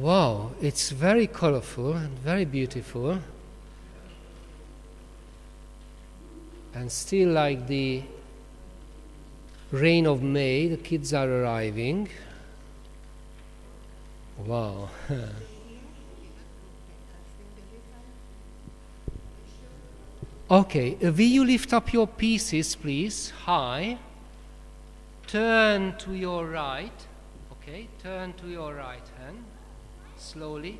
Wow, it's very colorful and very beautiful. And still like the rain of May, the kids are arriving. Wow. Okay, will you lift up your pieces, please, high. Turn to your right. Okay, turn to your right hand. Slowly.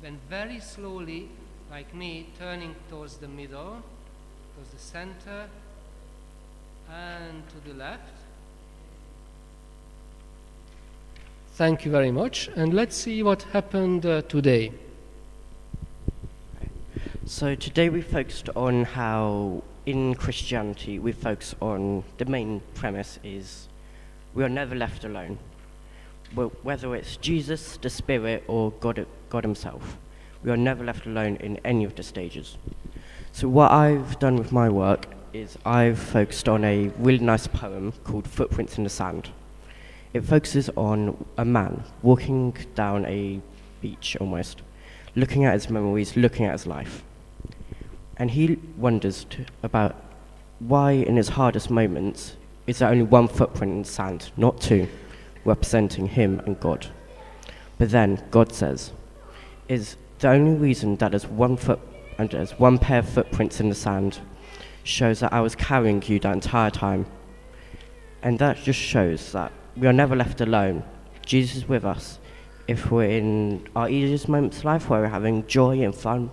And very slowly, like me, turning towards the middle, towards the center, and to the left. Thank you very much. And let's see what happened today. So today we focused on how in Christianity we focus on the main premise is we are never left alone. Whether it's Jesus, the Spirit, or God himself, we are never left alone in any of the stages. So what I've done with my work is I've focused on a really nice poem called Footprints in the Sand. It focuses on a man walking down a beach almost, looking at his memories, looking at his life. And he wonders about why in his hardest moments is there only one footprint in the sand, not two, representing him and God. But then God says, is the only reason that there's one pair of footprints in the sand shows that I was carrying you that entire time. And that just shows that we are never left alone. Jesus is with us. If we're in our easiest moments of life where we're having joy and fun,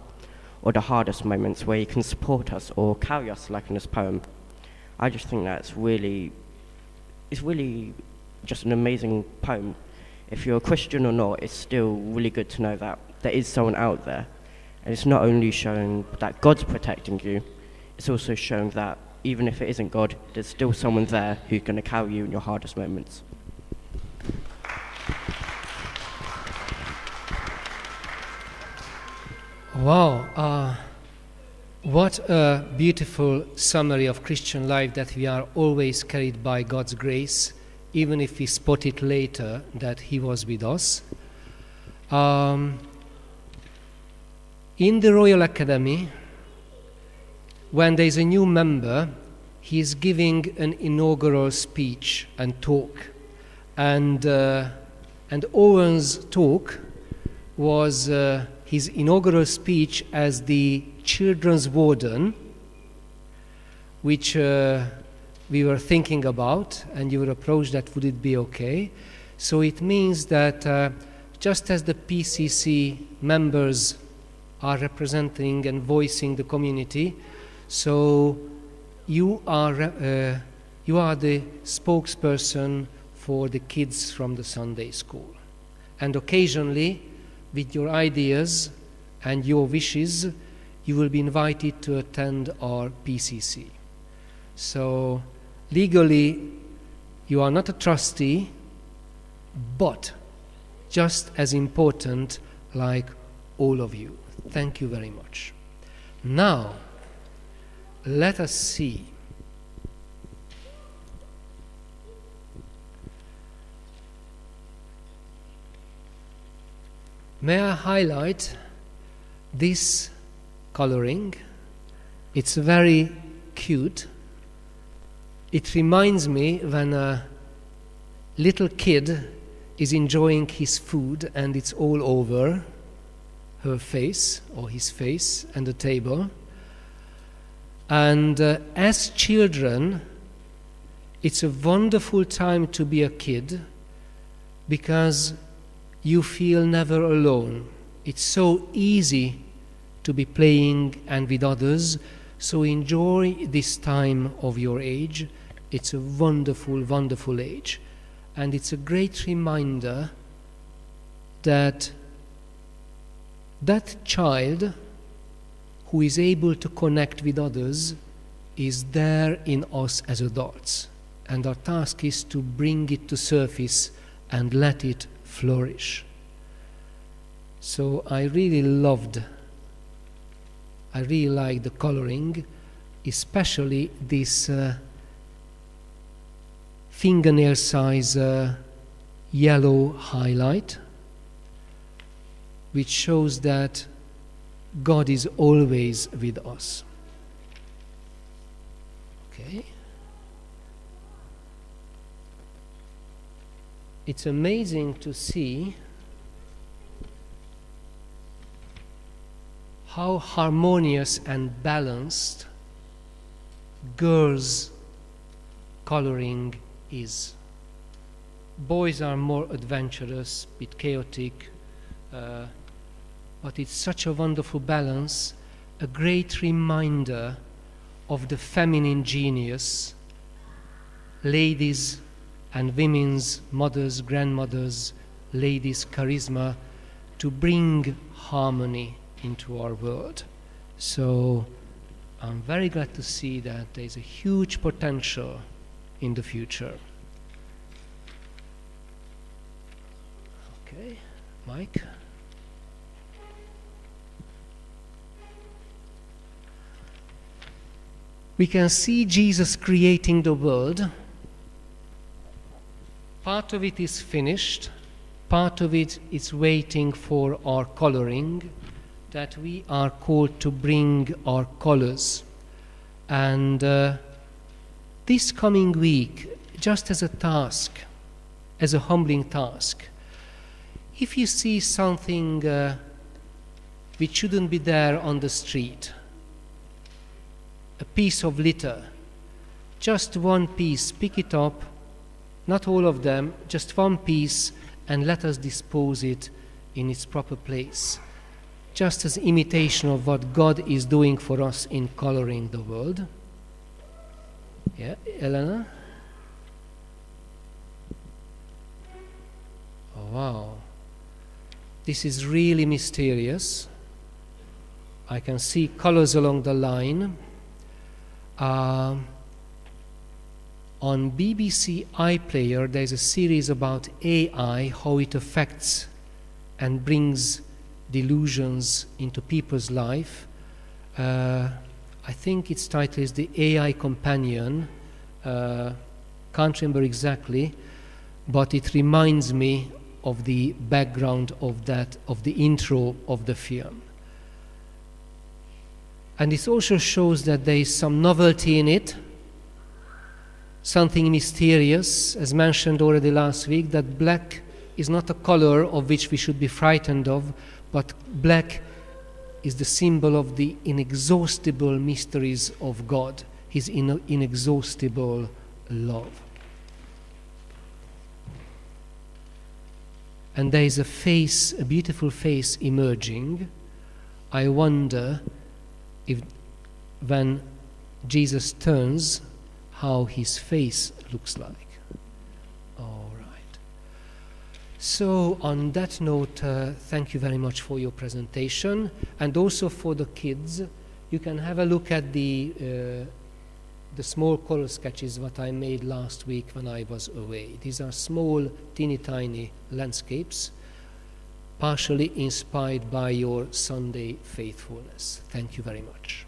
or the hardest moments where he can support us or carry us like in this poem. I just think it's really just an amazing poem. If you're a Christian or not, it's still really good to know that there is someone out there. And it's not only showing that God's protecting you, it's also showing that even if it isn't God, there's still someone there who's going to carry you in your hardest moments. Wow, what a beautiful summary of Christian life, that we are always carried by God's grace, even if we spot it later that He was with us. In the Royal Academy, when there is a new member, he is giving an inaugural speech and talk. And Owen's talk was his inaugural speech as the children's warden, which we were thinking about, and you were approached that would it be okay. So it means that just as the PCC members are representing and voicing the community, so you are the spokesperson for the kids from the Sunday school. And occasionally, with your ideas and your wishes, you will be invited to attend our PCC. So legally, you are not a trustee, but just as important like all of you. Thank you very much. Now, let us see. May I highlight this coloring? It's very cute. It reminds me when a little kid is enjoying his food and it's all over her face or his face and the table. And as children, it's a wonderful time to be a kid because you feel never alone. It's so easy to be playing and with others, so enjoy this time of your age. It's a wonderful, wonderful age. And it's a great reminder that that child who is able to connect with others is there in us as adults. And our task is to bring it to surface and let it flourish. So I really liked the coloring, especially this fingernail size yellow highlight, which shows that God is always with us. Okay. It's amazing to see how harmonious and balanced girls' coloring is. Boys are more adventurous, a bit chaotic, but it's such a wonderful balance, a great reminder of the feminine genius, ladies' and women's, mothers, grandmothers, ladies' charisma to bring harmony into our world. So I'm very glad to see that there's a huge potential in the future. Okay, Mike? We can see Jesus creating the world. Part of it is finished, part of it is waiting for our coloring, that we are called to bring our colors. And this coming week, just as a task, as a humbling task, if you see something which shouldn't be there on the street, a piece of litter, just one piece, pick it up, not all of them, just one piece, and let us dispose it in its proper place. Just as imitation of what God is doing for us in coloring the world. Yeah, Elena? Oh, wow. This is really mysterious. I can see colors along the line. On BBC iPlayer, there's a series about AI, how it affects and brings delusions into people's life. I think its title is The AI Companion. Can't remember exactly, but it reminds me of the background of that, of the intro of the film. And it also shows that there is some novelty in it, something mysterious, as mentioned already last week, that black is not a color of which we should be frightened of, but black is the symbol of the inexhaustible mysteries of God, his inexhaustible love. And there is a face, a beautiful face emerging. I wonder if when Jesus turns, how his face looks like. All right. So on that note, thank you very much for your presentation, and also for the kids. You can have a look at the small color sketches that I made last week when I was away. These are small, teeny tiny landscapes, partially inspired by your Sunday faithfulness. Thank you very much.